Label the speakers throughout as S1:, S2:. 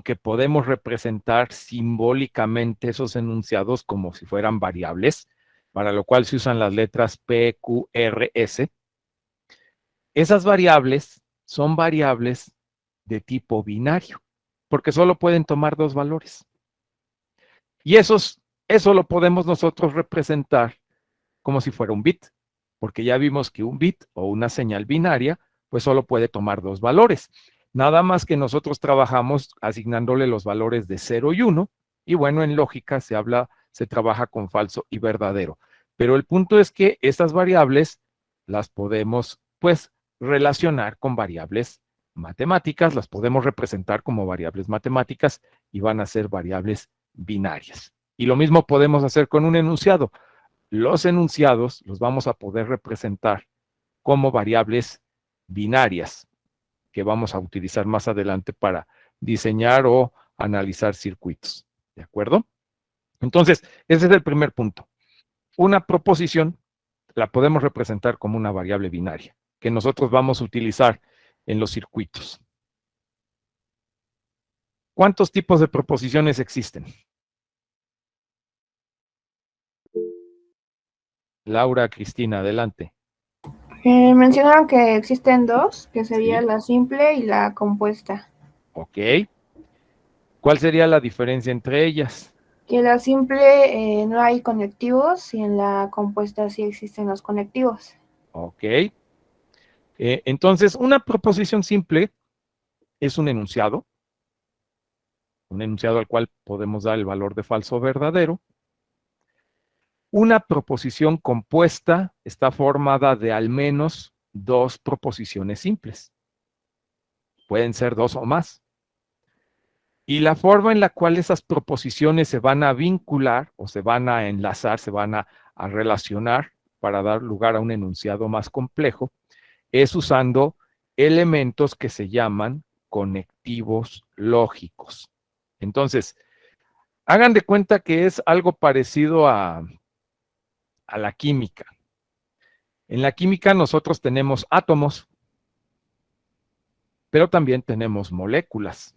S1: que podemos representar simbólicamente esos enunciados como si fueran variables, para lo cual se usan las letras P, Q, R, S. Esas variables son variables de tipo binario, porque solo pueden tomar dos valores. Y eso lo podemos nosotros representar como si fuera un bit, porque ya vimos que un bit o una señal binaria, pues solo puede tomar dos valores. Nada más que nosotros trabajamos asignándole los valores de 0 y 1, y bueno, en lógica se trabaja con falso y verdadero. Pero el punto es que estas variables las podemos, pues, relacionar con variables matemáticas, las podemos representar como variables matemáticas y van a ser variables binarias. Y lo mismo podemos hacer con un enunciado. Los enunciados los vamos a poder representar como variables binarias que vamos a utilizar más adelante para diseñar o analizar circuitos. ¿De acuerdo? Entonces, ese es el primer punto. Una proposición la podemos representar como una variable binaria que nosotros vamos a utilizar en los circuitos. ¿Cuántos tipos de proposiciones existen? Laura, Cristina, adelante.
S2: Mencionaron que existen dos, que sería
S1: Sí.
S2: la simple y la compuesta.
S1: Ok. ¿Cuál sería la diferencia entre ellas?
S2: Que la simple no hay conectivos y en la compuesta sí existen los conectivos.
S1: Ok. Entonces, una proposición simple es un enunciado al cual podemos dar el valor de falso o verdadero. Una proposición compuesta está formada de al menos dos proposiciones simples. Pueden ser dos o más. Y la forma en la cual esas proposiciones se van a vincular o se van a enlazar, se van a relacionar para dar lugar a un enunciado más complejo, es usando elementos que se llaman conectivos lógicos. Entonces, hagan de cuenta que es algo parecido a la química. En la química nosotros tenemos átomos, pero también tenemos moléculas.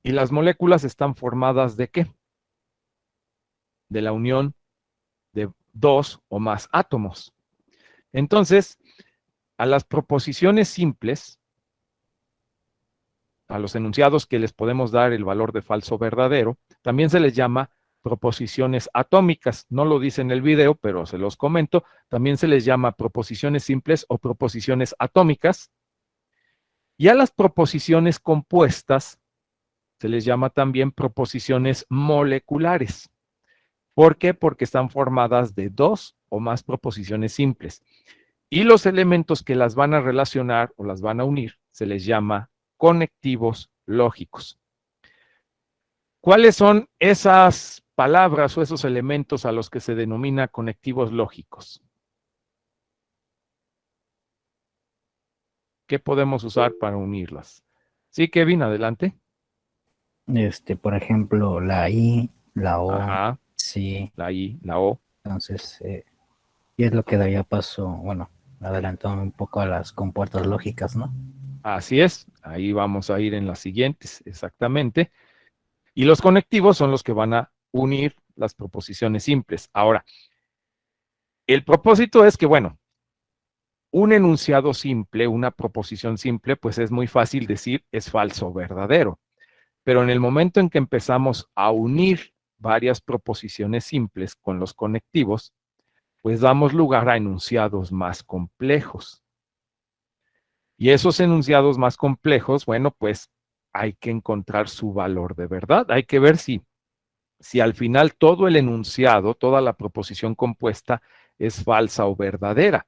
S1: ¿Y las moléculas están formadas de qué? De la unión de dos o más átomos. Entonces, a las proposiciones simples, a los enunciados que les podemos dar el valor de falso verdadero, también se les llama proposiciones atómicas. No lo dice en el video, pero se los comento. También se les llama proposiciones simples o proposiciones atómicas. Y a las proposiciones compuestas se les llama también proposiciones moleculares. ¿Por qué? Porque están formadas de dos o más proposiciones simples. Y los elementos que las van a relacionar o las van a unir se les llama conectivos lógicos. ¿Cuáles son esas palabras o esos elementos a los que se denomina conectivos lógicos? ¿Qué podemos usar para unirlas? Sí, Kevin, adelante.
S3: Por ejemplo, la I, la O,
S1: Ajá,
S3: sí.
S1: la I, la O.
S3: Entonces, y es lo que daría paso, bueno, adelantó un poco a las compuertas lógicas, ¿no?
S1: Así es, ahí vamos a ir en las siguientes, exactamente. Y los conectivos son los que van a unir las proposiciones simples. Ahora, el propósito es que, bueno, un enunciado simple, una proposición simple, pues es muy fácil decir es falso o verdadero. Pero en el momento en que empezamos a unir varias proposiciones simples con los conectivos, pues damos lugar a enunciados más complejos. Y esos enunciados más complejos, bueno, pues hay que encontrar su valor de verdad. Hay que ver si al final todo el enunciado, toda la proposición compuesta es falsa o verdadera.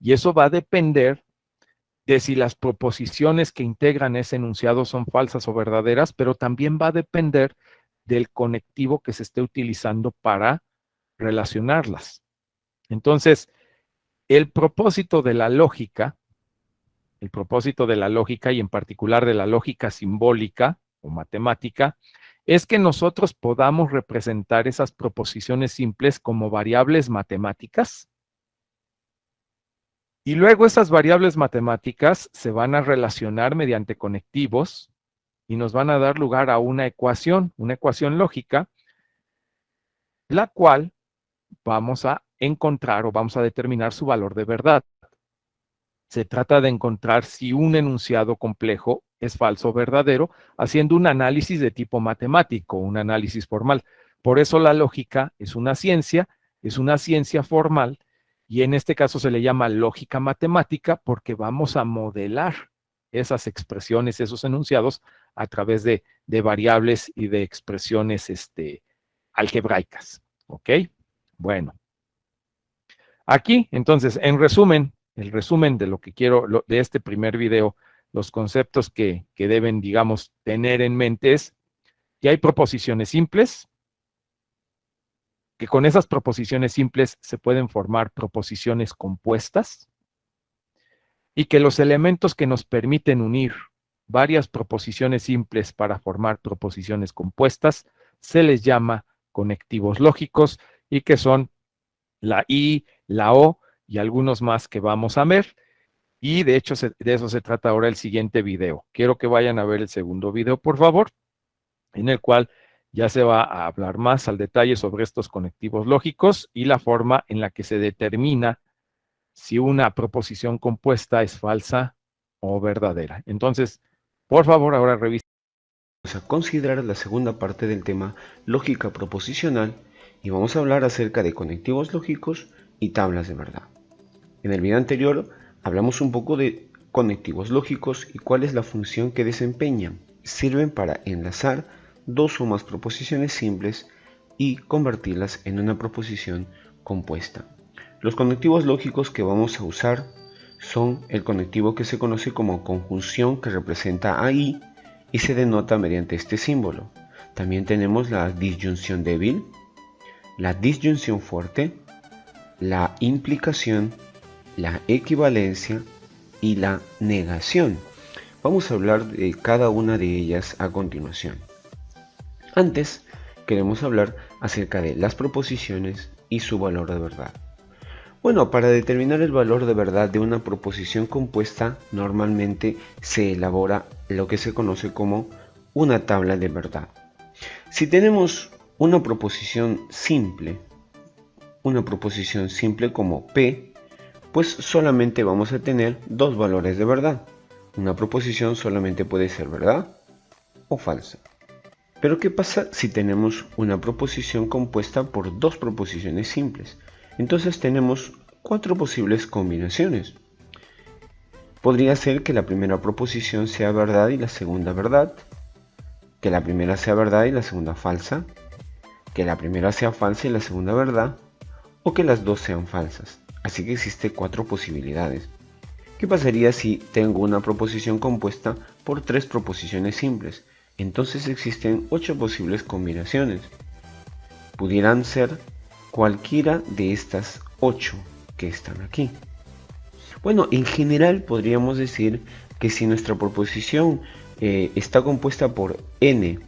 S1: Y eso va a depender de si las proposiciones que integran ese enunciado son falsas o verdaderas, pero también va a depender del conectivo que se esté utilizando para relacionarlas. Entonces, el propósito de la lógica y en particular de la lógica simbólica o matemática, es que nosotros podamos representar esas proposiciones simples como variables matemáticas y luego esas variables matemáticas se van a relacionar mediante conectivos y nos van a dar lugar a una ecuación lógica, la cual vamos a encontrar o vamos a determinar su valor de verdad. Se trata de encontrar si un enunciado complejo es falso o verdadero, haciendo un análisis de tipo matemático, un análisis formal. Por eso la lógica es una ciencia formal, y en este caso se le llama lógica matemática porque vamos a modelar esas expresiones, esos enunciados, a través de variables y de expresiones algebraicas. ¿Ok? Bueno. Aquí, entonces, en resumen, el resumen de lo que quiero, de este primer video, los conceptos que deben, digamos, tener en mente es que hay proposiciones simples, que con esas proposiciones simples se pueden formar proposiciones compuestas, y que los elementos que nos permiten unir varias proposiciones simples para formar proposiciones compuestas se les llama conectivos lógicos, y que son la I, la O y algunos más que vamos a ver. Y de hecho de eso se trata ahora el siguiente video. Quiero que vayan a ver el segundo video, por favor, en el cual ya se va a hablar más al detalle sobre estos conectivos lógicos y la forma en la que se determina si una proposición compuesta es falsa o verdadera. Entonces, por favor, ahora revisen.
S4: Vamos a considerar la segunda parte del tema lógica proposicional y vamos a hablar acerca de conectivos lógicos y tablas de verdad. En el video anterior hablamos un poco de conectivos lógicos y cuál es la función que desempeñan. Sirven para enlazar dos o más proposiciones simples y convertirlas en una proposición compuesta. Los conectivos lógicos que vamos a usar son el conectivo que se conoce como conjunción, que representa a I y se denota mediante este símbolo. También tenemos la disyunción débil, la disyunción fuerte, la implicación, la equivalencia y la negación. Vamos a hablar de cada una de ellas a continuación. Antes, queremos hablar acerca de las proposiciones y su valor de verdad. Bueno, para determinar el valor de verdad de una proposición compuesta, normalmente se elabora lo que se conoce como una tabla de verdad. Si tenemos una proposición simple como P, pues solamente vamos a tener dos valores de verdad. Una proposición solamente puede ser verdad o falsa. Pero ¿qué pasa si tenemos una proposición compuesta por dos proposiciones simples? Entonces tenemos cuatro posibles combinaciones. Podría ser que la primera proposición sea verdad y la segunda verdad, que la primera sea verdad y la segunda falsa, que la primera sea falsa y la segunda verdad, o que las dos sean falsas. Así que existen cuatro posibilidades. ¿Qué pasaría si tengo una proposición compuesta por tres proposiciones simples? Entonces existen 8 posibles combinaciones. Pudieran ser cualquiera de estas 8 que están aquí. Bueno, en general podríamos decir que si nuestra proposición está compuesta por n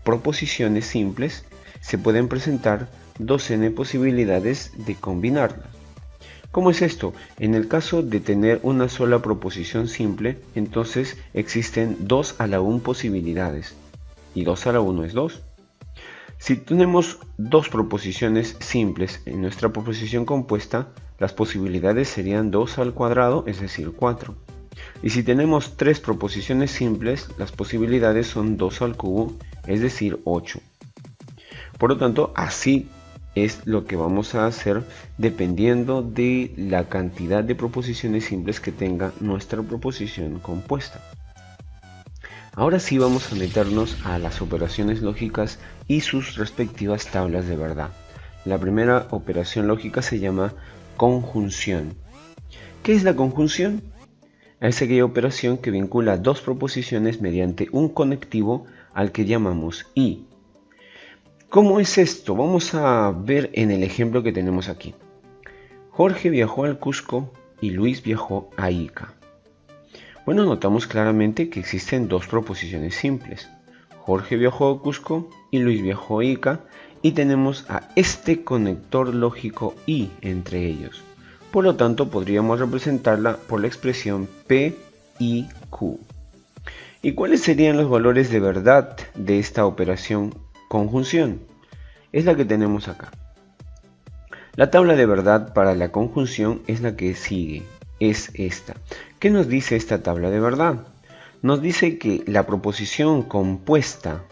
S4: proposiciones simples, se pueden presentar 2n posibilidades de combinarlas. ¿Cómo es esto? En el caso de tener una sola proposición simple, entonces existen 2 a la 1 posibilidades, y 2 a la 1 es 2. Si tenemos dos proposiciones simples en nuestra proposición compuesta, las posibilidades serían 2 al cuadrado, es decir, 4. Y si tenemos tres proposiciones simples, las posibilidades son 2 al cubo, es decir, 8. Por lo tanto, así es lo que vamos a hacer dependiendo de la cantidad de proposiciones simples que tenga nuestra proposición compuesta. Ahora sí vamos a meternos a las operaciones lógicas y sus respectivas tablas de verdad. La primera operación lógica se llama conjunción. ¿Qué es la conjunción? Es aquella operación que vincula dos proposiciones mediante un conectivo al que llamamos y. ¿Cómo es esto? Vamos a ver en el ejemplo que tenemos aquí. Jorge viajó al Cusco y Luis viajó a Ica. Bueno, notamos claramente que existen dos proposiciones simples. Jorge viajó a Cusco y Luis viajó a Ica, y tenemos a este conector lógico y entre ellos. Por lo tanto, podríamos representarla por la expresión P y Q. ¿Y cuáles serían los valores de verdad de esta operación conjunción? Es la que tenemos acá. La tabla de verdad para la conjunción es la que sigue, es esta. ¿Qué nos dice esta tabla de verdad? Nos dice que la proposición compuesta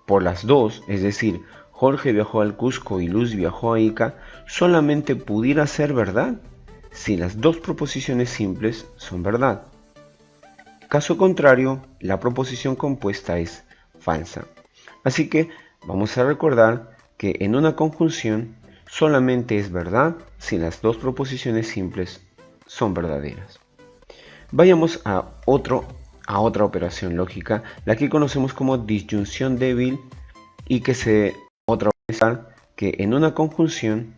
S4: por las dos, es decir, Jorge viajó al Cusco y Luz viajó a Ica, solamente pudiera ser verdad si las dos proposiciones simples son verdad. Caso contrario, la proposición compuesta es falsa. Así que vamos a recordar que en una conjunción solamente es verdad si las dos proposiciones simples son verdaderas. Vayamos a otra operación lógica, la que conocemos como disyunción débil y que se otra vez que en una conjunción.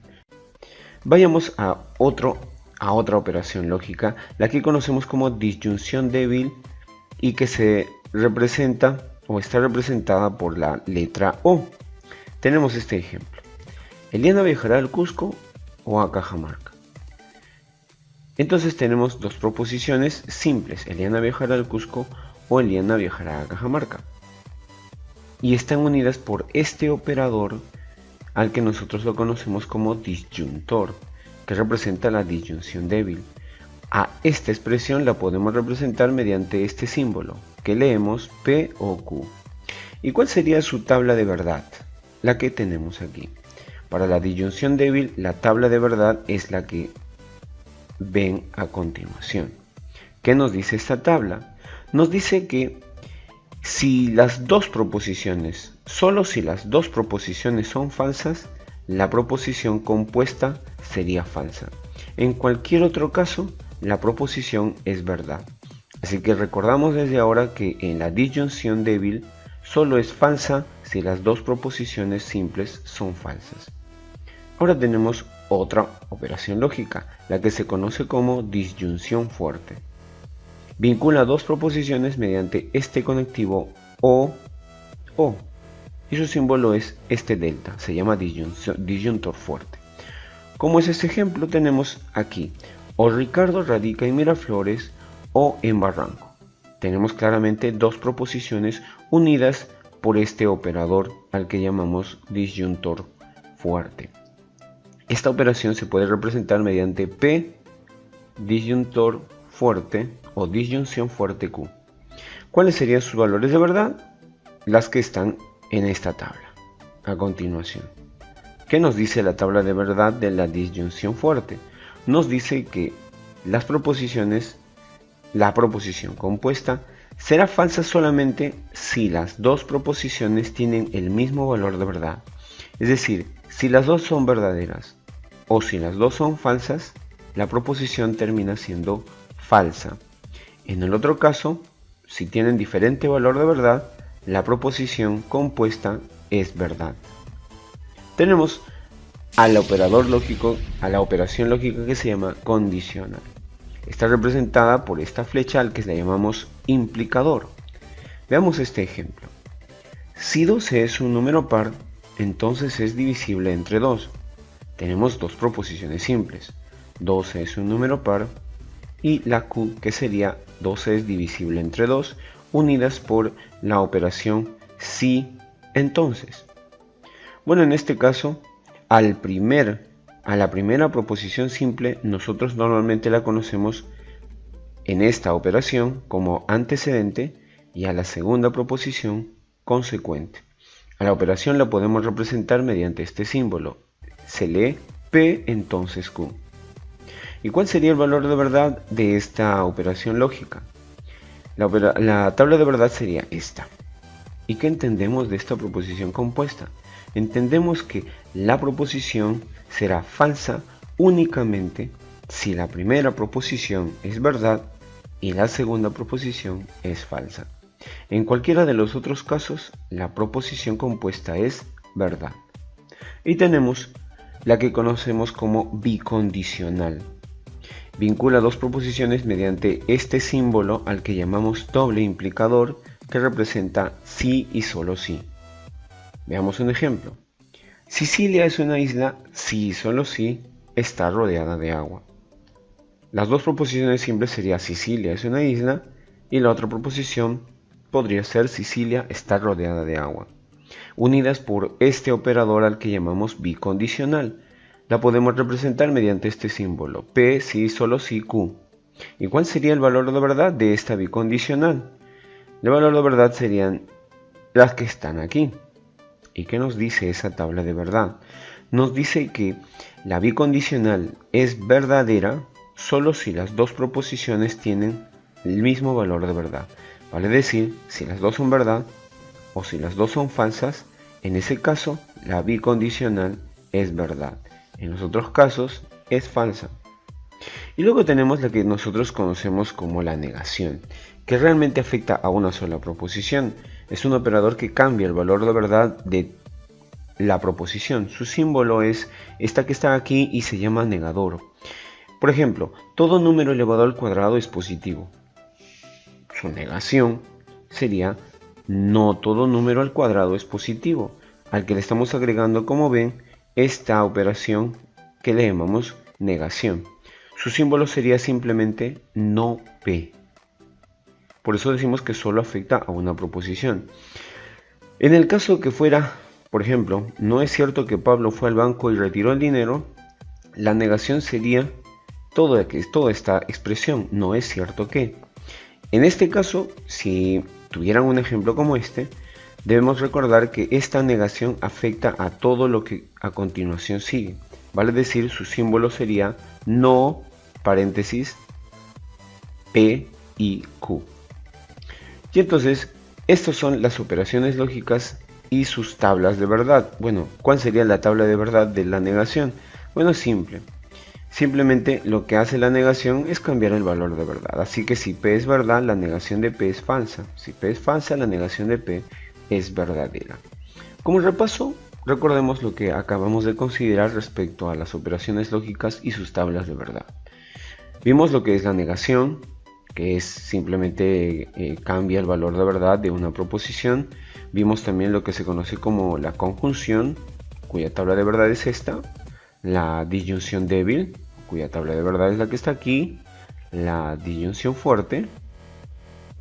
S4: Vayamos a otra operación lógica, la que conocemos como disyunción débil y que se representa o está representada por la letra O. Tenemos este ejemplo. Eliana viajará al Cusco o a Cajamarca. Entonces tenemos dos proposiciones simples, Eliana viajará al Cusco o Eliana viajará a Cajamarca. Y están unidas por este operador al que nosotros lo conocemos como disyuntor, que representa la disyunción débil. A esta expresión la podemos representar mediante este símbolo, que leemos P o Q. ¿Y cuál sería su tabla de verdad? La que tenemos aquí. Para la disyunción débil, la tabla de verdad es la que ven a continuación. ¿Qué nos dice esta tabla? Nos dice que si las dos proposiciones, solo si las dos proposiciones son falsas, la proposición compuesta sería falsa. En cualquier otro caso, la proposición es verdad. Así que recordamos desde ahora que en la disyunción débil solo es falsa si las dos proposiciones simples son falsas. Ahora tenemos otra operación lógica, la que se conoce como disyunción fuerte. Vincula dos proposiciones mediante este conectivo O, y su símbolo es este delta, se llama disyuntor fuerte. Como es este ejemplo, tenemos aquí o Ricardo radica en Miraflores o en Barranco. Tenemos claramente dos proposiciones unidas por este operador al que llamamos disyuntor fuerte. Esta operación se puede representar mediante P, disyuntor fuerte o disyunción fuerte Q. ¿Cuáles serían sus valores de verdad? Las que están en esta tabla, a continuación. ¿Qué nos dice la tabla de verdad de la disyunción fuerte? Nos dice que la proposición compuesta será falsa solamente si las dos proposiciones tienen el mismo valor de verdad. Es decir, si las dos son verdaderas o si las dos son falsas, la proposición termina siendo falsa. En el otro caso, si tienen diferente valor de verdad, la proposición compuesta es verdad. Tenemos al operador lógico, a la operación lógica que se llama condicional. Está representada por esta flecha al que le llamamos implicador. Veamos este ejemplo. Si 12 es un número par, entonces es divisible entre 2. Tenemos dos proposiciones simples. 12 es un número par y la Q, que sería 12 es divisible entre 2, unidas por la operación si entonces. Bueno, en este caso, a la primera proposición simple nosotros normalmente la conocemos en esta operación como antecedente y a la segunda proposición consecuente. A la operación la podemos representar mediante este símbolo. Se lee P entonces Q. ¿Y cuál sería el valor de verdad de esta operación lógica? La tabla de verdad sería esta. ¿Y qué entendemos de esta proposición compuesta? Entendemos que la proposición será falsa únicamente si la primera proposición es verdad y la segunda proposición es falsa. En cualquiera de los otros casos, la proposición compuesta es verdad. Y tenemos la que conocemos como bicondicional. Vincula dos proposiciones mediante este símbolo al que llamamos doble implicador, que representa sí y solo sí. Veamos un ejemplo. Sicilia es una isla si y solo si está rodeada de agua. Las dos proposiciones simples serían Sicilia es una isla y la otra proposición podría ser Sicilia está rodeada de agua, unidas por este operador al que llamamos bicondicional. La podemos representar mediante este símbolo, P si solo si Q. ¿Y cuál sería el valor de verdad de esta bicondicional? El valor de verdad serían las que están aquí. ¿Y qué nos dice esa tabla de verdad? Nos dice que la bicondicional es verdadera solo si las dos proposiciones tienen el mismo valor de verdad. Vale decir, si las dos son verdad o si las dos son falsas, en ese caso la bicondicional es verdad. En los otros casos es falsa. Y luego tenemos la que nosotros conocemos como la negación, que realmente afecta a una sola proposición. Es un operador que cambia el valor de verdad de la proposición. Su símbolo es esta que está aquí y se llama negador. Por ejemplo, todo número elevado al cuadrado es positivo. Su negación sería no todo número al cuadrado es positivo, al que le estamos agregando, como ven, esta operación que le llamamos negación. Su símbolo sería simplemente no P. Por eso decimos que solo afecta a una proposición. En el caso que fuera, por ejemplo, no es cierto que Pablo fue al banco y retiró el dinero, la negación sería toda esta expresión, no es cierto que. En este caso, si tuvieran un ejemplo como este, debemos recordar que esta negación afecta a todo lo que a continuación sigue. Vale decir, su símbolo sería no, paréntesis, P y Q. Y entonces, estas son las operaciones lógicas y sus tablas de verdad. Bueno, ¿cuál sería la tabla de verdad de la negación? Bueno, simple. Simplemente lo que hace la negación es cambiar el valor de verdad. Así que si P es verdad, la negación de P es falsa. Si P es falsa, la negación de P es verdadera. Como repaso, recordemos lo que acabamos de considerar respecto a las operaciones lógicas y sus tablas de verdad. Vimos lo que es la negación, que es simplemente cambia el valor de verdad de una proposición. Vimos también lo que se conoce como la conjunción, cuya tabla de verdad es esta. La disyunción débil, cuya tabla de verdad es la que está aquí. La disyunción fuerte,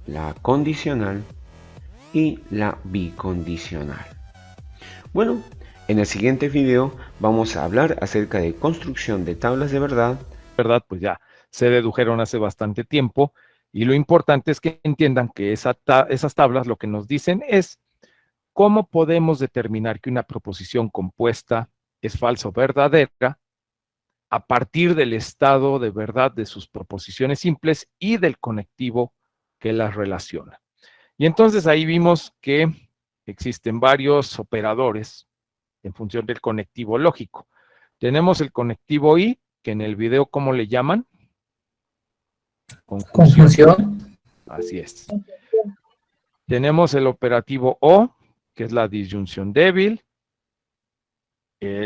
S4: la condicional y la bicondicional. Bueno, en el siguiente video vamos a hablar acerca de construcción de tablas de verdad.
S1: Pues ya se dedujeron hace bastante tiempo, y lo importante es que entiendan que esas tablas lo que nos dicen es cómo podemos determinar que una proposición compuesta es falsa o verdadera a partir del estado de verdad de sus proposiciones simples y del conectivo que las relaciona. Y entonces ahí vimos que existen varios operadores en función del conectivo lógico. Tenemos el conectivo I, que en el video, ¿cómo le llaman?
S5: Conjunción.
S1: Así es. Tenemos el operativo O, que es la disyunción débil.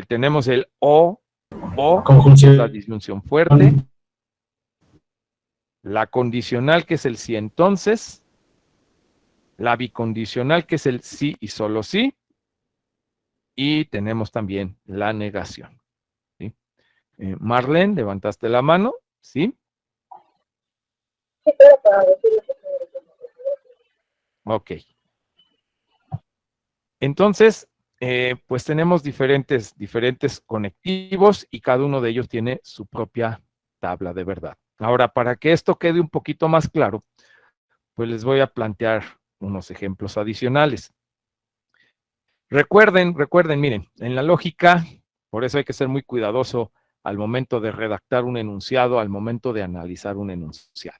S1: Tenemos el O, que es la disyunción fuerte. La condicional, que es el sí entonces. La bicondicional, que es el sí y solo sí. Y tenemos también la negación. ¿Sí? Marlene, levantaste la mano, ¿sí? Ok. Entonces, pues tenemos diferentes conectivos y cada uno de ellos tiene su propia tabla de verdad. Ahora, para que esto quede un poquito más claro, pues les voy a plantear unos ejemplos adicionales. Recuerden, miren, en la lógica, por eso hay que ser muy cuidadoso al momento de redactar un enunciado, al momento de analizar un enunciado.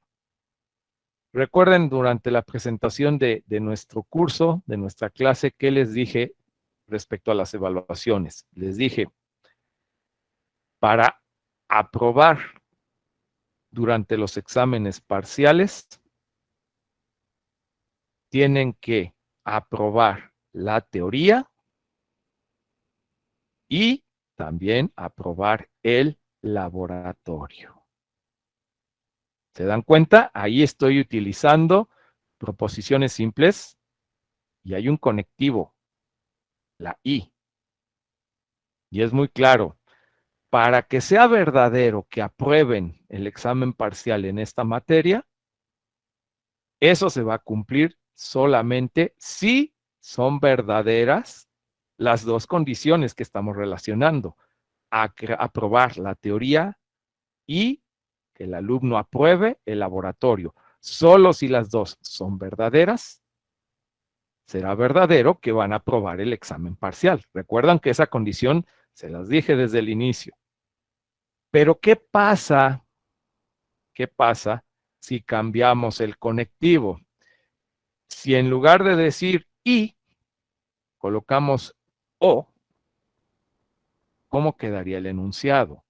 S1: Recuerden durante la presentación de nuestro curso, de nuestra clase, ¿qué les dije respecto a las evaluaciones? Les dije, para aprobar durante los exámenes parciales, tienen que aprobar la teoría y también aprobar el laboratorio. ¿Se dan cuenta? Ahí estoy utilizando proposiciones simples y hay un conectivo, la I. Y es muy claro, para que sea verdadero que aprueben el examen parcial en esta materia, eso se va a cumplir solamente si son verdaderas las dos condiciones que estamos relacionando. Aprobar la teoría y que el alumno apruebe el laboratorio. Solo si las dos son verdaderas, será verdadero que van a aprobar el examen parcial. Recuerdan que esa condición se las dije desde el inicio. Pero ¿qué pasa? ¿Qué pasa si cambiamos el conectivo? Si en lugar de decir y, colocamos o, ¿cómo quedaría el enunciado?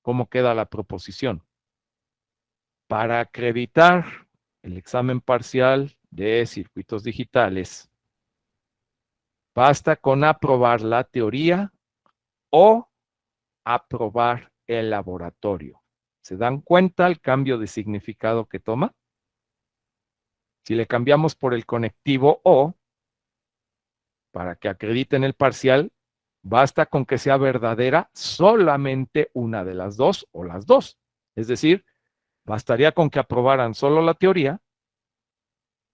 S1: ¿Cómo queda la proposición? Para acreditar el examen parcial de circuitos digitales, basta con aprobar la teoría o aprobar el laboratorio. ¿Se dan cuenta el cambio de significado que toma? Si le cambiamos por el conectivo o, para que acrediten el parcial, basta con que sea verdadera solamente una de las dos o las dos. Es decir, bastaría con que aprobaran solo la teoría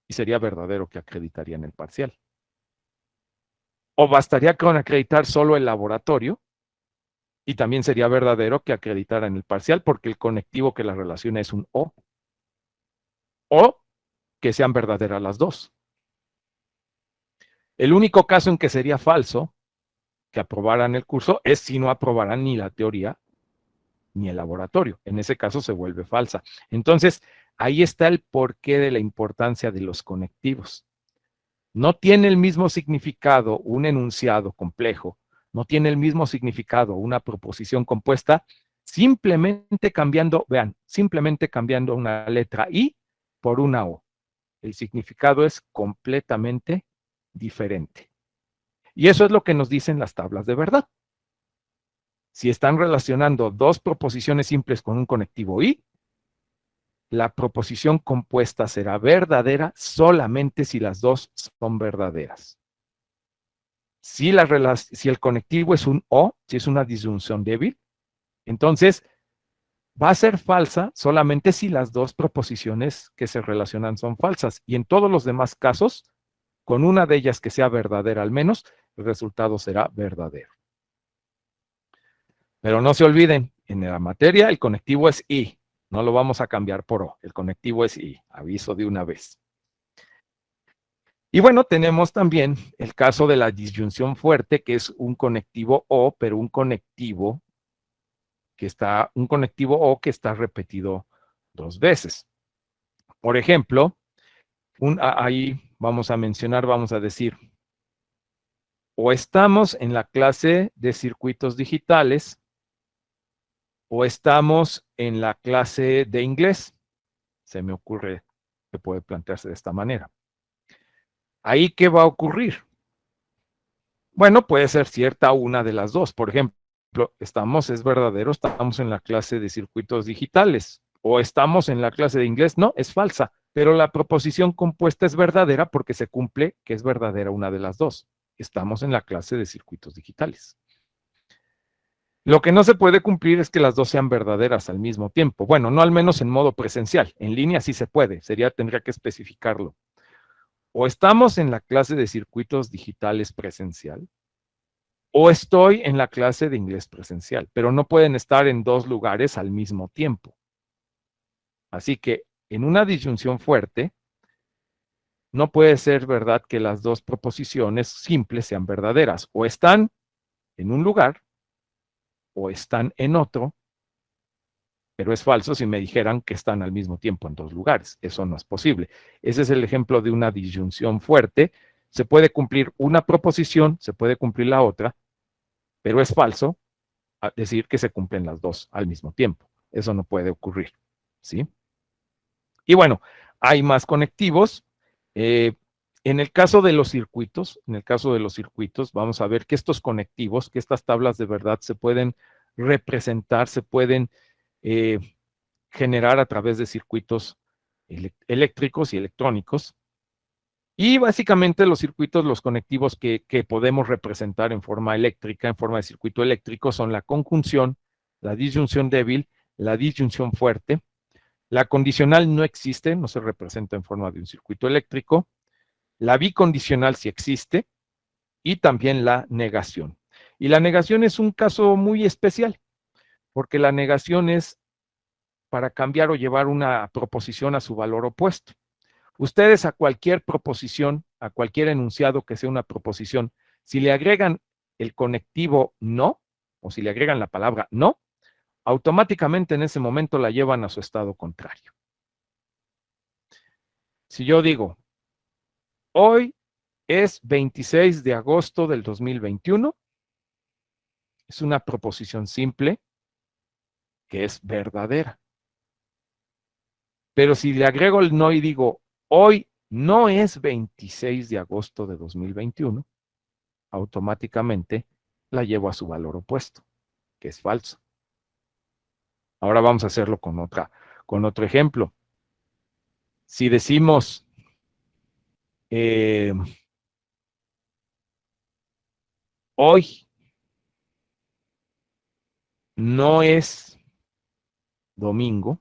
S1: y sería verdadero que acreditarían el parcial. O bastaría con acreditar solo el laboratorio y también sería verdadero que acreditaran el parcial porque el conectivo que la relaciona es un o. O que sean verdaderas las dos. El único caso en que sería falso que aprobaran el curso es si no aprobaran ni la teoría ni el laboratorio. En ese caso se vuelve falsa. Entonces, ahí está el porqué de la importancia de los conectivos. No tiene el mismo significado un enunciado complejo, no tiene el mismo significado una proposición compuesta, simplemente cambiando, vean, simplemente cambiando una letra I por una O. El significado es completamente diferente. Y eso es lo que nos dicen las tablas de verdad. Si están relacionando dos proposiciones simples con un conectivo y, la proposición compuesta será verdadera solamente si las dos son verdaderas. Si el conectivo es un o, si es una disyunción débil, entonces va a ser falsa solamente si las dos proposiciones que se relacionan son falsas. Y en todos los demás casos, con una de ellas que sea verdadera al menos, el resultado será verdadero. Pero no se olviden, en la materia el conectivo es y, no lo vamos a cambiar por o, el conectivo es y, aviso de una vez. Y bueno, tenemos también el caso de la disyunción fuerte, que es un conectivo o, pero un conectivo o que está repetido dos veces. Por ejemplo, ahí vamos a mencionar, vamos a decir, o estamos en la clase de circuitos digitales, o estamos en la clase de inglés. Se me ocurre que puede plantearse de esta manera. ¿Ahí qué va a ocurrir? Bueno, puede ser cierta una de las dos. Por ejemplo, es verdadero, estamos en la clase de circuitos digitales. O estamos en la clase de inglés. No, es falsa. Pero la proposición compuesta es verdadera porque se cumple que es verdadera una de las dos. Estamos en la clase de circuitos digitales. Lo que no se puede cumplir es que las dos sean verdaderas al mismo tiempo. Bueno, no al menos en modo presencial. En línea sí se puede. Tendría que especificarlo. O estamos en la clase de circuitos digitales presencial, o estoy en la clase de inglés presencial, pero no pueden estar en dos lugares al mismo tiempo. Así que en una disyunción fuerte, no puede ser verdad que las dos proposiciones simples sean verdaderas. O están en un lugar, o están en otro, pero es falso si me dijeran que están al mismo tiempo en dos lugares. Eso no es posible. Ese es el ejemplo de una disyunción fuerte. Se puede cumplir una proposición, se puede cumplir la otra, pero es falso decir que se cumplen las dos al mismo tiempo. Eso no puede ocurrir, ¿sí? Y bueno, hay más conectivos. En el caso de los circuitos, vamos a ver que estos conectivos, que estas tablas de verdad se pueden representar, se pueden generar a través de circuitos eléctricos y electrónicos. Y básicamente los circuitos, los conectivos que podemos representar en forma eléctrica, en forma de circuito eléctrico, son la conjunción, la disyunción débil, la disyunción fuerte. La condicional no existe, no se representa en forma de un circuito eléctrico. la bicondicional si existe, y también la negación. Y la negación es un caso muy especial, porque la negación es para cambiar o llevar una proposición a su valor opuesto. Ustedes a cualquier proposición, a cualquier enunciado que sea una proposición, si le agregan el conectivo no, o si le agregan la palabra no, automáticamente en ese momento la llevan a su estado contrario. Si yo digo, hoy es 26 de agosto del 2021, es una proposición simple que es verdadera. Pero si le agrego el no y digo, hoy no es 26 de agosto de 2021, automáticamente la llevo a su valor opuesto, que es falso. Ahora vamos a hacerlo con otro ejemplo. Si decimos, hoy no es domingo,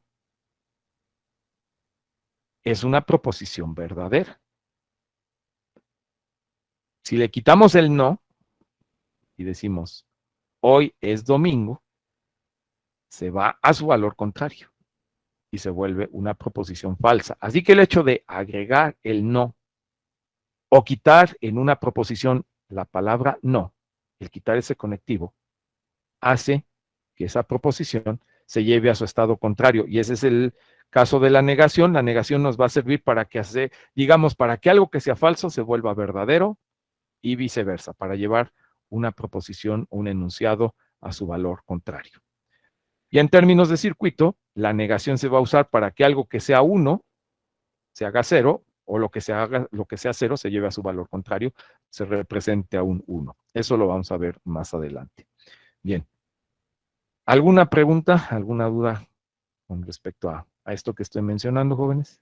S1: es una proposición verdadera. Si le quitamos el no y decimos, hoy es domingo, se va a su valor contrario y se vuelve una proposición falsa. Así que el hecho de agregar el no o quitar en una proposición la palabra no, el quitar ese conectivo, hace que esa proposición se lleve a su estado contrario. Y ese es el caso de la negación. La negación nos va a servir para que, digamos, para que algo que sea falso se vuelva verdadero y viceversa, para llevar una proposición o un enunciado a su valor contrario. Y en términos de circuito, la negación se va a usar para que algo que sea 1 se haga 0, o lo que sea 0 se lleve a su valor contrario, se represente a un 1. Eso lo vamos a ver más adelante. Bien. ¿Alguna pregunta, alguna duda con respecto a esto que estoy mencionando, jóvenes?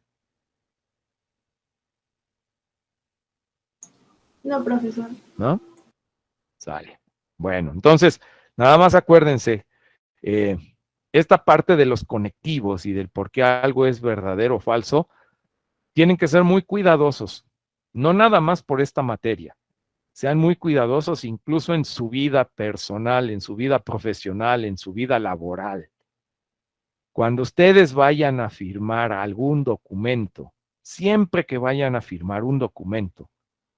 S2: No, profesor.
S1: ¿No? Sale. Bueno, entonces, nada más acuérdense, esta parte de los conectivos y del por qué algo es verdadero o falso, tienen que ser muy cuidadosos, no nada más por esta materia. Sean muy cuidadosos incluso en su vida personal, en su vida profesional, en su vida laboral. Cuando ustedes vayan a firmar algún documento, siempre que vayan a firmar un documento,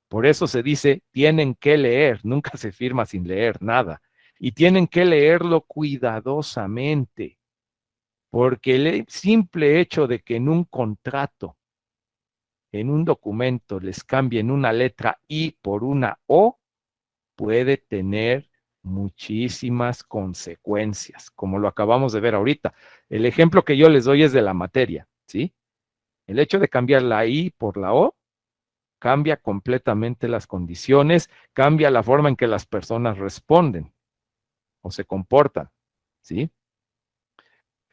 S1: por eso se dice, tienen que leer, nunca se firma sin leer nada, y tienen que leerlo cuidadosamente, porque el simple hecho de que en un contrato, en un documento, les cambien una letra I por una O, puede tener muchísimas consecuencias, como lo acabamos de ver ahorita. El ejemplo que yo les doy es de la materia, ¿sí? El hecho de cambiar la I por la O cambia completamente las condiciones, cambia la forma en que las personas responden o se comportan, ¿sí?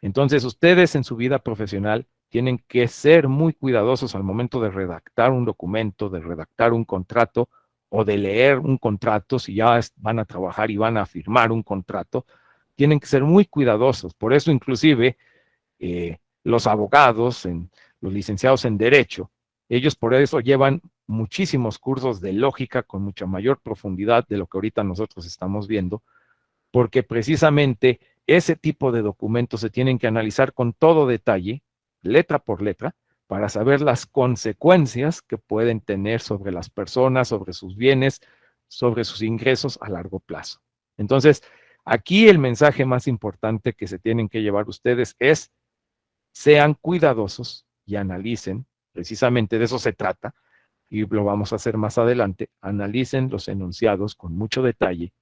S1: Entonces, ustedes en su vida profesional tienen que ser muy cuidadosos al momento de redactar un documento, de redactar un contrato o de leer un contrato, si ya van a trabajar y van a firmar un contrato, tienen que ser muy cuidadosos. Por eso, inclusive, los abogados, los licenciados en Derecho, ellos por eso llevan muchísimos cursos de lógica con mucha mayor profundidad de lo que ahorita nosotros estamos viendo, porque precisamente ese tipo de documentos se tienen que analizar con todo detalle, letra por letra, para saber las consecuencias que pueden tener sobre las personas, sobre sus bienes, sobre sus ingresos a largo plazo. Entonces, aquí el mensaje más importante que se tienen que llevar ustedes es, sean cuidadosos y analicen, precisamente de eso se trata, y lo vamos a hacer más adelante, analicen los enunciados con mucho detalle,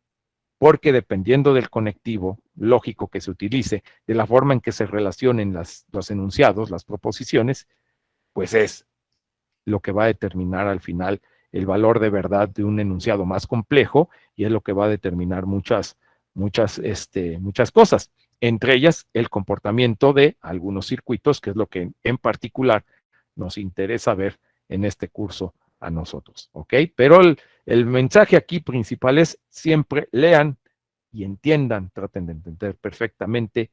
S1: porque dependiendo del conectivo lógico que se utilice, de la forma en que se relacionen los enunciados, las proposiciones, pues es lo que va a determinar al final el valor de verdad de un enunciado más complejo y es lo que va a determinar muchas cosas, entre ellas el comportamiento de algunos circuitos, que es lo que en particular nos interesa ver en este curso a nosotros, ¿ok? Pero el mensaje aquí principal es siempre lean y entiendan, traten de entender perfectamente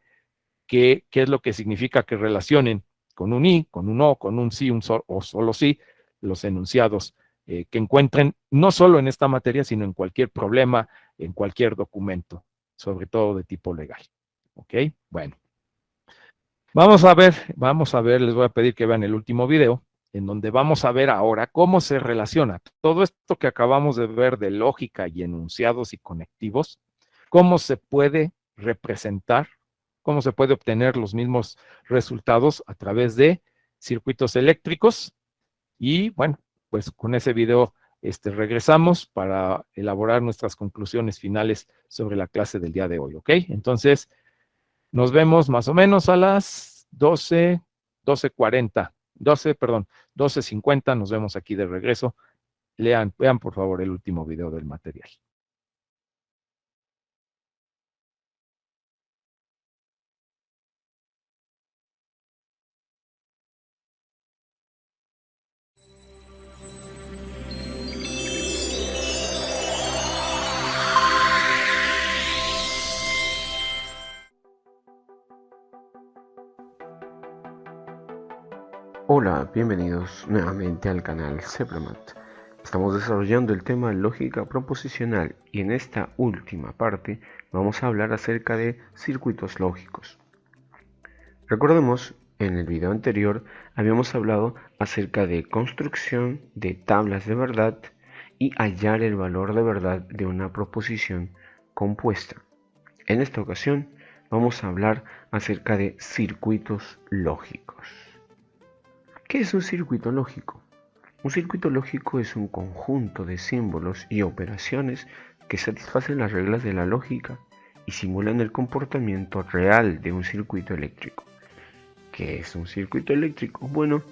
S1: qué es lo que significa que relacionen con un I, con un O, con un sí, o solo sí, los enunciados que encuentren no solo en esta materia, sino en cualquier problema, en cualquier documento, sobre todo de tipo legal. ¿Ok? Bueno. Vamos a ver, les voy a pedir que vean el último video, en donde vamos a ver ahora cómo se relaciona todo esto que acabamos de ver de lógica y enunciados y conectivos, cómo se puede representar, cómo se puede obtener los mismos resultados a través de circuitos eléctricos. Y bueno, pues con ese video regresamos para elaborar nuestras conclusiones finales sobre la clase del día de hoy, ¿ok? Entonces, nos vemos más o menos a las 12:50, nos vemos aquí de regreso. Vean por favor el último video del material.
S4: Hola, bienvenidos nuevamente al canal Cepramat. Estamos desarrollando el tema lógica proposicional y en esta última parte vamos a hablar acerca de circuitos lógicos. Recordemos, en el video anterior habíamos hablado acerca de construcción de tablas de verdad y hallar el valor de verdad de una proposición compuesta. En esta ocasión vamos a hablar acerca de circuitos lógicos. ¿Qué es un circuito lógico? Un circuito lógico es un conjunto de símbolos y operaciones que satisfacen las reglas de la lógica y simulan el comportamiento real de un circuito eléctrico. ¿Qué es un circuito eléctrico? Bueno,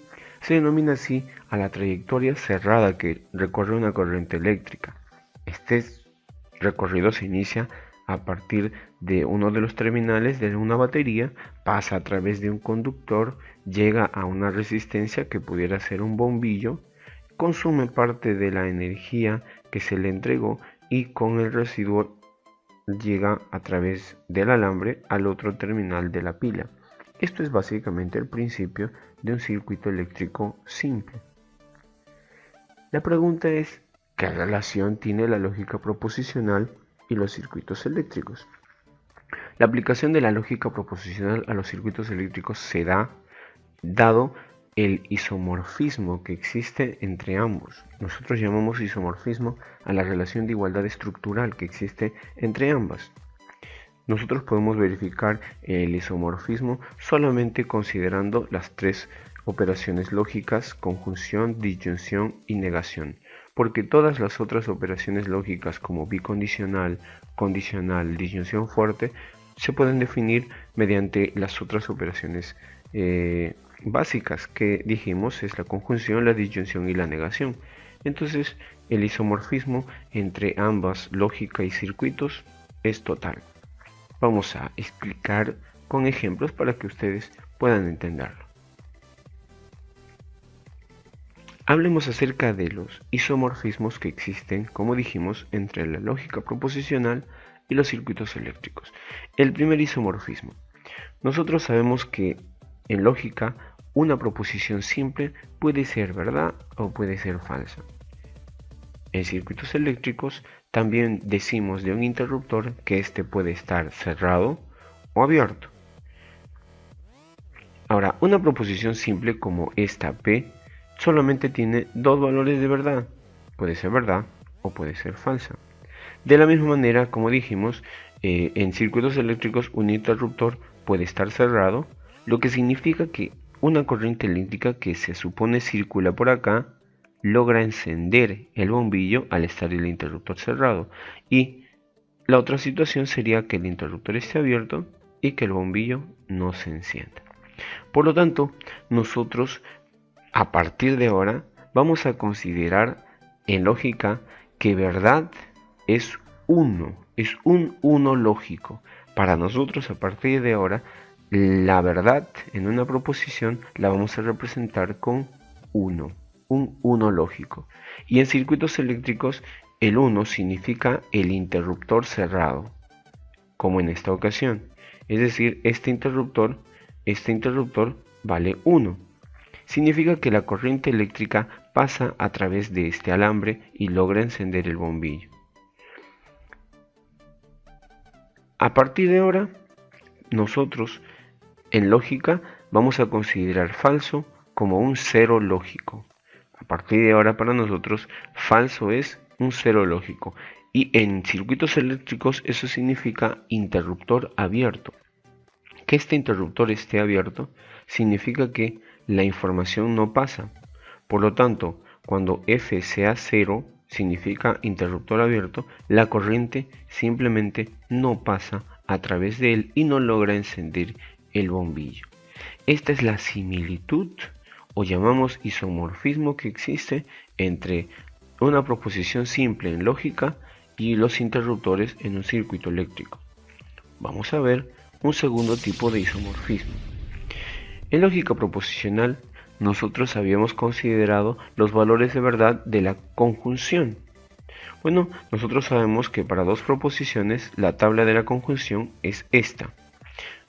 S4: se denomina así a la trayectoria cerrada que recorre una corriente eléctrica. Este recorrido se inicia a partir de uno de los terminales de una batería, pasa a través de un conductor, llega a una resistencia que pudiera ser un bombillo, consume parte de la energía que se le entregó y con el residuo llega a través del alambre al otro terminal de la pila. Esto es básicamente el principio de un circuito eléctrico simple. La pregunta es, ¿qué relación tiene la lógica proposicional y los circuitos eléctricos? La aplicación de la lógica proposicional a los circuitos eléctricos se da dado el isomorfismo que existe entre ambos. Nosotros llamamos isomorfismo a la relación de igualdad estructural que existe entre ambas. Nosotros podemos verificar el isomorfismo solamente considerando las tres operaciones lógicas: conjunción, disyunción y negación, porque todas las otras operaciones lógicas como bicondicional, condicional, disyunción fuerte se pueden definir mediante las otras operaciones básicas que dijimos es la conjunción, la disyunción y la negación. Entonces el isomorfismo entre ambas lógica y circuitos es total. Vamos a explicar con ejemplos para que ustedes puedan entenderlo. Hablemos acerca de los isomorfismos que existen, como dijimos, entre la lógica proposicional y los circuitos eléctricos. El primer isomorfismo. Nosotros sabemos que en lógica una proposición simple puede ser verdad o puede ser falsa. En circuitos eléctricos también decimos de un interruptor que éste puede estar cerrado o abierto. Ahora, una proposición simple como esta P solamente tiene dos valores de verdad. Puede ser verdad o puede ser falsa. De la misma manera, como dijimos, en circuitos eléctricos un interruptor puede estar cerrado, lo que significa que una corriente eléctrica que se supone circula por acá logra encender el bombillo al estar el interruptor cerrado, y la otra situación sería que el interruptor esté abierto y que el bombillo no se encienda. Por lo tanto, nosotros a partir de ahora vamos a considerar en lógica que verdad es uno, es un uno lógico. Para nosotros a partir de ahora la verdad en una proposición la vamos a representar con uno, un uno lógico. Y en circuitos eléctricos el 1 significa el interruptor cerrado, como en esta ocasión. Es decir, este interruptor vale 1. significa que la corriente eléctrica pasa a través de este alambre y logra encender el bombillo. A partir de ahora, nosotros en lógica vamos a considerar falso como un cero lógico. A partir de ahora para nosotros falso es un cero lógico. Y en circuitos eléctricos eso significa interruptor abierto. Que este interruptor esté abierto significa que la información no pasa. Por lo tanto, cuando F sea 0, significa interruptor abierto, la corriente simplemente no pasa a través de él y no logra encender el bombillo. Esta es la similitud o llamamos isomorfismo que existe entre una proposición simple en lógica y los interruptores en un circuito eléctrico. Vamos a ver un segundo tipo de isomorfismo. En lógica proposicional, nosotros habíamos considerado los valores de verdad de la conjunción. Bueno, nosotros sabemos que para dos proposiciones la tabla de la conjunción es esta.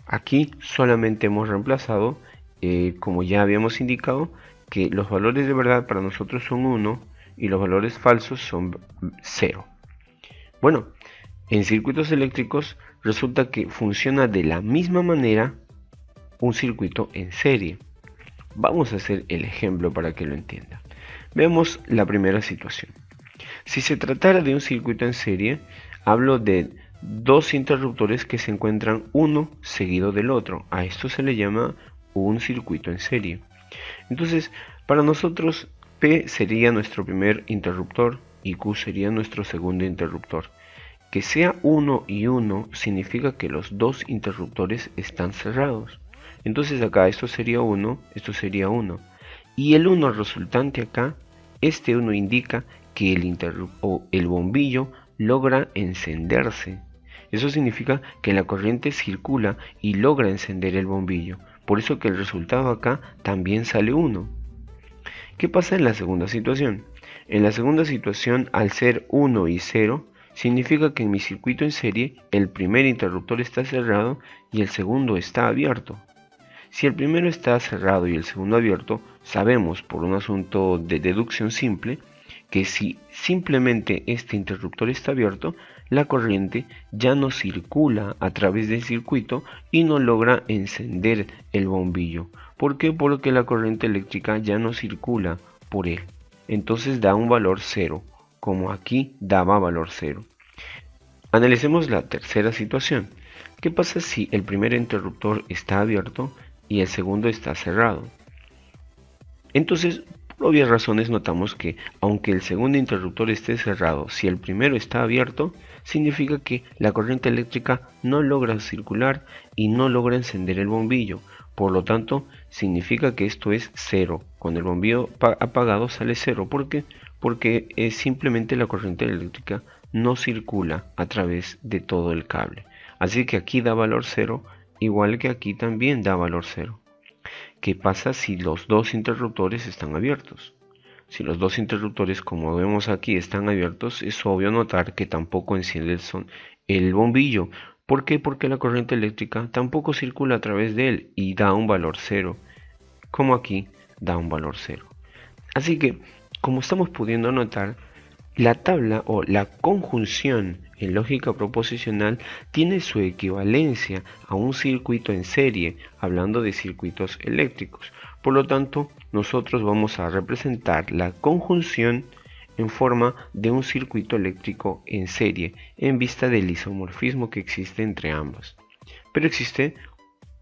S4: Aquí solamente hemos reemplazado, como ya habíamos indicado, que los valores de verdad para nosotros son 1 y los valores falsos son 0. Bueno, en circuitos eléctricos resulta que funciona de la misma manera un circuito en serie. Vamos a hacer el ejemplo para que lo entienda. Veamos la primera situación. Si se tratara de un circuito en serie, hablo de dos interruptores que se encuentran uno seguido del otro. A esto se le llama un circuito en serie. Entonces, para nosotros P sería nuestro primer interruptor y Q sería nuestro segundo interruptor. Que sea 1 y 1 significa que los dos interruptores están cerrados. Entonces acá esto sería 1, esto sería 1. Y el 1 resultante acá, este 1 indica que el bombillo logra encenderse. Eso significa que la corriente circula y logra encender el bombillo. Por eso que el resultado acá también sale 1. ¿Qué pasa en la segunda situación? En la segunda situación, al ser 1 y 0, significa que en mi circuito en serie el primer interruptor está cerrado y el segundo está abierto. Si el primero está cerrado y el segundo abierto, sabemos por un asunto de deducción simple que si simplemente este interruptor está abierto, la corriente ya no circula a través del circuito y no logra encender el bombillo. ¿Por qué? Porque la corriente eléctrica ya no circula por él. Entonces da un valor 0, como aquí daba valor 0. Analicemos la tercera situación. ¿Qué pasa si el primer interruptor está abierto y el segundo está cerrado? Entonces, por obvias razones notamos que aunque el segundo interruptor esté cerrado, si el primero está abierto, significa que la corriente eléctrica no logra circular y no logra encender el bombillo. Por lo tanto, significa que esto es 0. Cuando el bombillo apagado sale 0. ¿Por qué? Porque simplemente la corriente eléctrica no circula a través de todo el cable. Así que aquí da valor 0, igual que aquí también da valor 0. ¿Qué pasa si los dos interruptores están abiertos? Si los dos interruptores, como vemos aquí, están abiertos, es obvio notar que tampoco enciende el bombillo. ¿Por qué? Porque la corriente eléctrica tampoco circula a través de él y da un valor 0, como aquí da un valor 0. Así que, como estamos pudiendo notar, la tabla o la conjunción en lógica proposicional tiene su equivalencia a un circuito en serie, hablando de circuitos eléctricos. Por lo tanto, nosotros vamos a representar la conjunción en forma de un circuito eléctrico en serie, en vista del isomorfismo que existe entre ambos. Pero existe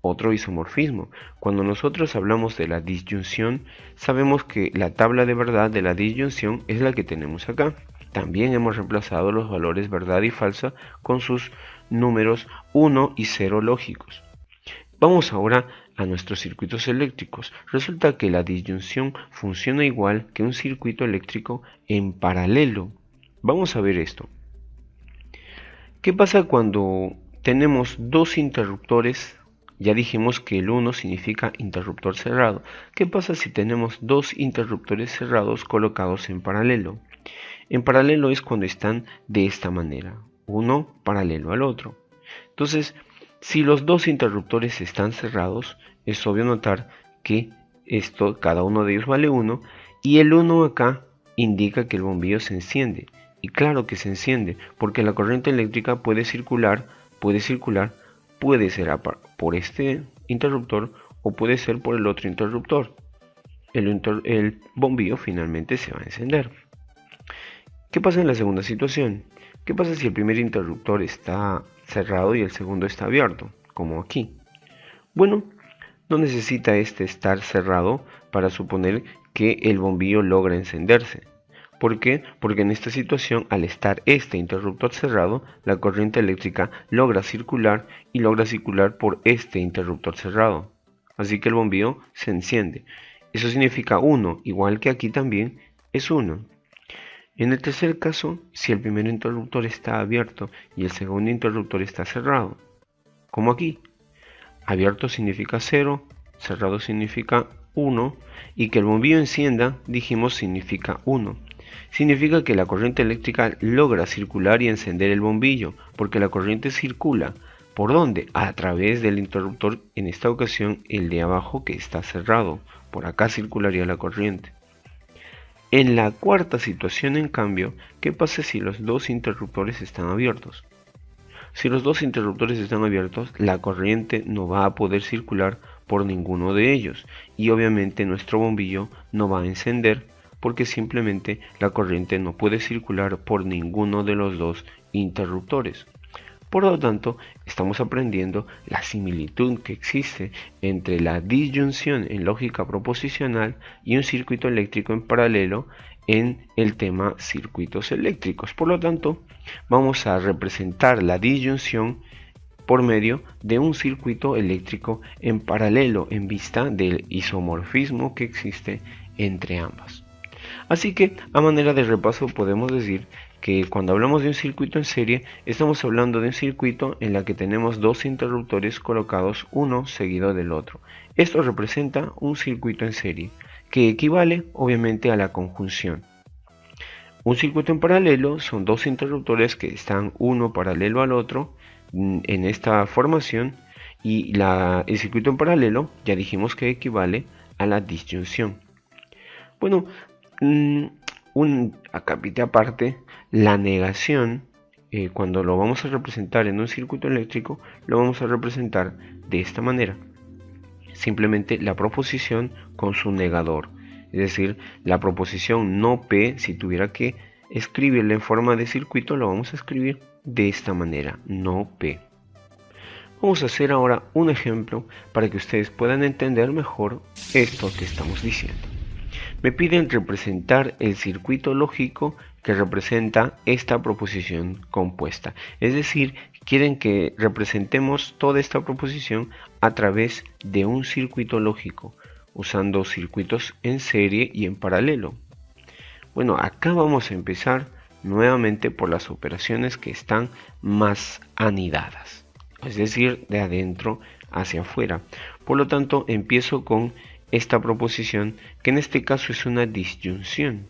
S4: otro isomorfismo. Cuando nosotros hablamos de la disyunción, sabemos que la tabla de verdad de la disyunción es la que tenemos acá. También hemos reemplazado los valores verdad y falsa con sus números 1 y 0 lógicos. Vamos ahora a nuestros circuitos eléctricos. Resulta que la disyunción funciona igual que un circuito eléctrico en paralelo. Vamos a ver esto. ¿Qué pasa cuando tenemos dos interruptores? Ya dijimos que el 1 significa interruptor cerrado. ¿Qué pasa si tenemos dos interruptores cerrados colocados en paralelo? En paralelo es cuando están de esta manera, uno paralelo al otro. Entonces, si los dos interruptores están cerrados, es obvio notar que esto, cada uno de ellos vale 1, y el 1 acá indica que el bombillo se enciende. Y claro que se enciende, porque la corriente eléctrica puede circular, puede ser por este interruptor o puede ser por el otro interruptor. El bombillo finalmente se va a encender. ¿Qué pasa en la segunda situación? ¿Qué pasa si el primer interruptor está cerrado y el segundo está abierto? Como aquí. Bueno, no necesita este estar cerrado para suponer que el bombillo logra encenderse. ¿Por qué? Porque en esta situación, al estar este interruptor cerrado, la corriente eléctrica logra circular y logra circular por este interruptor cerrado. Así que el bombillo se enciende. Eso significa 1, igual que aquí también es 1. En el tercer caso, si el primer interruptor está abierto y el segundo interruptor está cerrado, como aquí, abierto significa 0, cerrado significa 1, y que el bombillo encienda, dijimos, significa 1. Significa que la corriente eléctrica logra circular y encender el bombillo, porque la corriente circula. ¿Por dónde? A través del interruptor, en esta ocasión el de abajo que está cerrado. Por acá circularía la corriente. En la cuarta situación, en cambio, ¿qué pasa si los dos interruptores están abiertos? Si los dos interruptores están abiertos, la corriente no va a poder circular por ninguno de ellos y obviamente nuestro bombillo no va a encender porque simplemente la corriente no puede circular por ninguno de los dos interruptores. Por lo tanto, estamos aprendiendo la similitud que existe entre la disyunción en lógica proposicional y un circuito eléctrico en paralelo en el tema circuitos eléctricos. Por lo tanto, vamos a representar la disyunción por medio de un circuito eléctrico en paralelo en vista del isomorfismo que existe entre ambas. Así que, a manera de repaso, podemos decir que cuando hablamos de un circuito en serie, estamos hablando de un circuito en la que tenemos dos interruptores colocados uno seguido del otro. Esto representa un circuito en serie, que equivale obviamente a la conjunción. Un circuito en paralelo son dos interruptores que están uno paralelo al otro en esta formación, y el circuito en paralelo ya dijimos que equivale a la disyunción. Bueno, un acápite aparte, la negación, cuando lo vamos a representar en un circuito eléctrico, lo vamos a representar de esta manera. Simplemente la proposición con su negador. Es decir, la proposición no P, si tuviera que escribirla en forma de circuito, lo vamos a escribir de esta manera, no P. Vamos a hacer ahora un ejemplo para que ustedes puedan entender mejor esto que estamos diciendo. Me piden representar el circuito lógico que representa esta proposición compuesta. Es decir, quieren que representemos toda esta proposición a través de un circuito lógico, usando circuitos en serie y en paralelo. Bueno, acá vamos a empezar nuevamente por las operaciones que están más anidadas, es decir, de adentro hacia afuera. Por lo tanto, empiezo con esta proposición, que en este caso es una disyunción.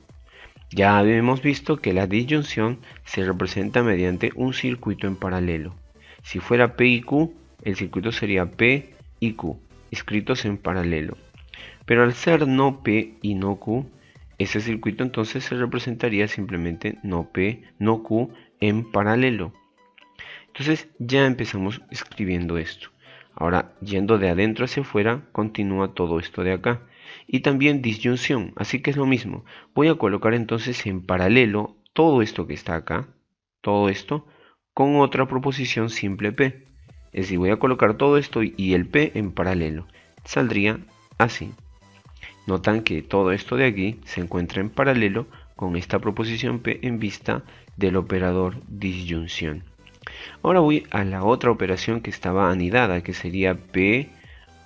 S4: Ya hemos visto que la disyunción se representa mediante un circuito en paralelo. Si fuera P y Q, el circuito sería P y Q, escritos en paralelo. Pero al ser no P y no Q, ese circuito entonces se representaría simplemente no P, no Q en paralelo. Entonces ya empezamos escribiendo esto. Ahora, yendo de adentro hacia afuera, continúa todo esto de acá. Y también disyunción, así que es lo mismo. Voy a colocar entonces en paralelo todo esto que está acá, todo esto, con otra proposición simple P. Es decir, voy a colocar todo esto y el P en paralelo. Saldría así. Notan que todo esto de aquí se encuentra en paralelo con esta proposición P en vista del operador disyunción. Ahora voy a la otra operación que estaba anidada, que sería P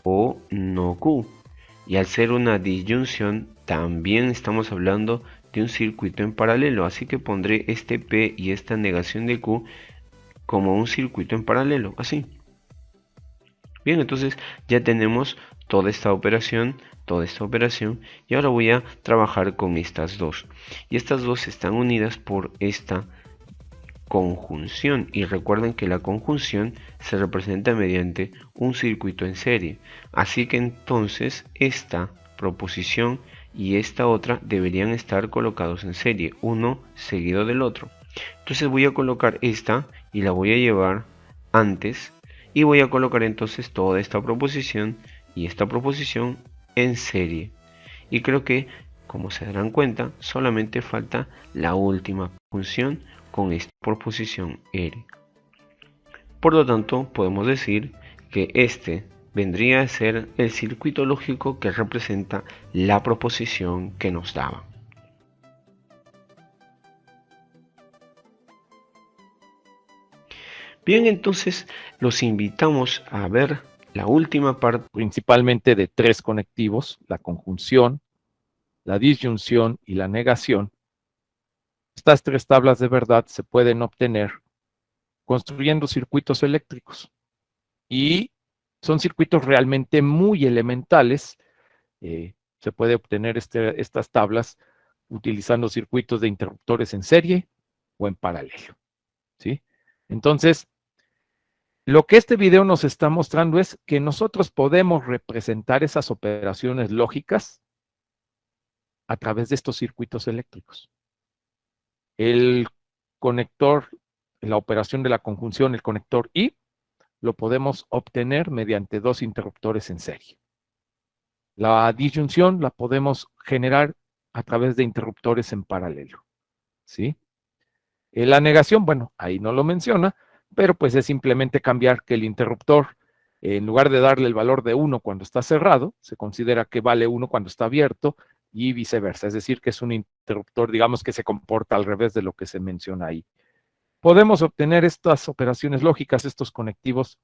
S4: o no Q. Y al ser una disyunción, también estamos hablando de un circuito en paralelo. Así que pondré este P y esta negación de Q como un circuito en paralelo, así. Bien, entonces ya tenemos toda esta operación, y ahora voy a trabajar con estas dos. Y estas dos están unidas por esta conjunción, y recuerden que la conjunción se representa mediante un circuito en serie, así que entonces esta proposición y esta otra deberían estar colocados en serie, uno seguido del otro. Entonces voy a colocar esta y la voy a llevar antes y voy a colocar entonces toda esta proposición y esta proposición en serie. Y creo que, como se darán cuenta, solamente falta la última función con esta proposición R. Por lo tanto, podemos decir que este vendría a ser el circuito lógico que representa la proposición que nos daba. Bien, entonces los invitamos a ver la última parte.
S1: Principalmente de 3 conectivos, la conjunción, la disyunción y la negación. Estas 3 tablas de verdad se pueden obtener construyendo circuitos eléctricos. Y son circuitos realmente muy elementales. Se puede obtener estas tablas utilizando circuitos de interruptores en serie o en paralelo, ¿sí? Entonces, lo que este video nos está mostrando es que nosotros podemos representar esas operaciones lógicas a través de estos circuitos eléctricos. El conector, la operación de la conjunción, el conector I, lo podemos obtener mediante 2 interruptores en serie. La disyunción la podemos generar a través de interruptores en paralelo, ¿sí? La negación, bueno, ahí no lo menciona, pero pues es simplemente cambiar que el interruptor, en lugar de darle el valor de 1 cuando está cerrado, se considera que vale 1 cuando está abierto y viceversa. Es decir, que es un interruptor, digamos, que se comporta al revés de lo que se menciona ahí. Podemos obtener estas operaciones lógicas, estos conectivos,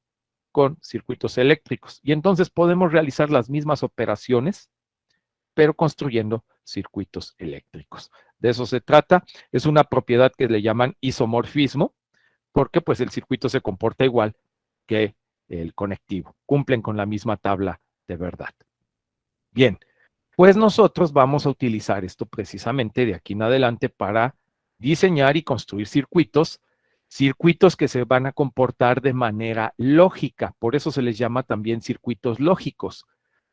S1: con circuitos eléctricos. Y entonces podemos realizar las mismas operaciones, pero construyendo circuitos eléctricos. De eso se trata. Es una propiedad que le llaman isomorfismo, porque pues el circuito se comporta igual que el conectivo. Cumplen con la misma tabla de verdad. Bien, pues nosotros vamos a utilizar esto precisamente de aquí en adelante para diseñar y construir circuitos que se van a comportar de manera lógica. Por eso se les llama también circuitos lógicos,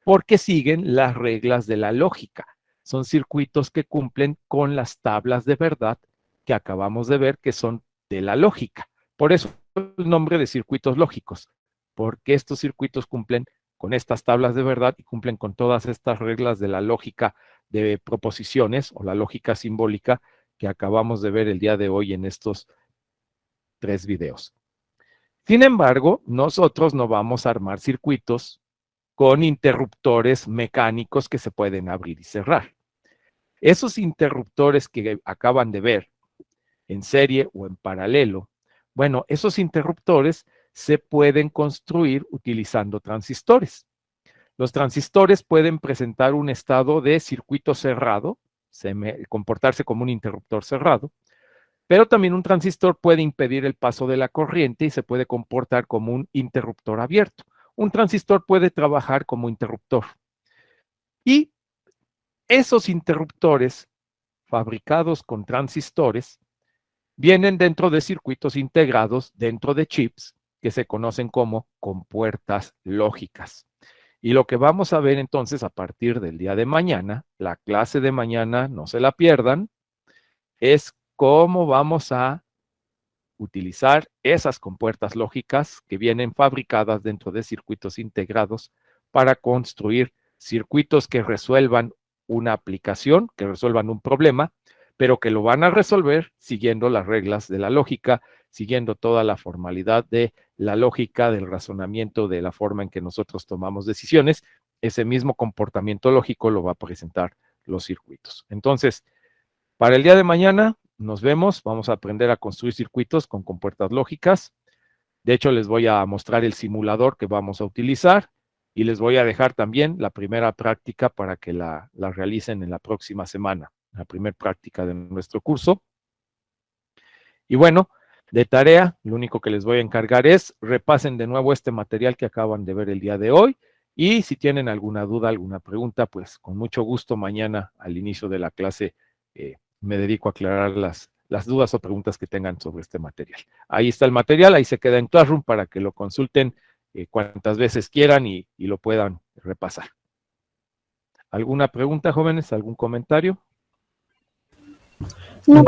S1: porque siguen las reglas de la lógica. Son circuitos que cumplen con las tablas de verdad que acabamos de ver, que son de la lógica. Por eso el nombre de circuitos lógicos, porque estos circuitos cumplen con estas tablas de verdad y cumplen con todas estas reglas de la lógica de proposiciones o la lógica simbólica que acabamos de ver el día de hoy en estos 3 videos. Sin embargo, nosotros no vamos a armar circuitos con interruptores mecánicos que se pueden abrir y cerrar. Esos interruptores que acaban de ver en serie o en paralelo, bueno, esos interruptores se pueden construir utilizando transistores. Los transistores pueden presentar un estado de circuito cerrado, comportarse como un interruptor cerrado, pero también un transistor puede impedir el paso de la corriente y se puede comportar como un interruptor abierto. Un transistor puede trabajar como interruptor. Y esos interruptores fabricados con transistores vienen dentro de circuitos integrados dentro de chips que se conocen como compuertas lógicas. Y lo que vamos a ver entonces a partir del día de mañana, la clase de mañana, no se la pierdan, es cómo vamos a utilizar esas compuertas lógicas que vienen fabricadas dentro de circuitos integrados para construir circuitos que resuelvan una aplicación, que resuelvan un problema, pero que lo van a resolver siguiendo las reglas de la lógica, siguiendo toda la formalidad de la lógica, del razonamiento, de la forma en que nosotros tomamos decisiones. Ese mismo comportamiento lógico lo va a presentar los circuitos. Entonces, para el día de mañana nos vemos, vamos a aprender a construir circuitos con compuertas lógicas. De hecho, les voy a mostrar el simulador que vamos a utilizar y les voy a dejar también la primera práctica para que la realicen en la próxima semana, la primera práctica de nuestro curso. Y bueno, de tarea, lo único que les voy a encargar es repasen de nuevo este material que acaban de ver el día de hoy y si tienen alguna duda, alguna pregunta, pues con mucho gusto mañana al inicio de la clase me dedico a aclarar las dudas o preguntas que tengan sobre este material. Ahí está el material, ahí se queda en Classroom para que lo consulten cuantas veces quieran y lo puedan repasar. ¿Alguna pregunta, jóvenes? ¿Algún comentario?
S2: No,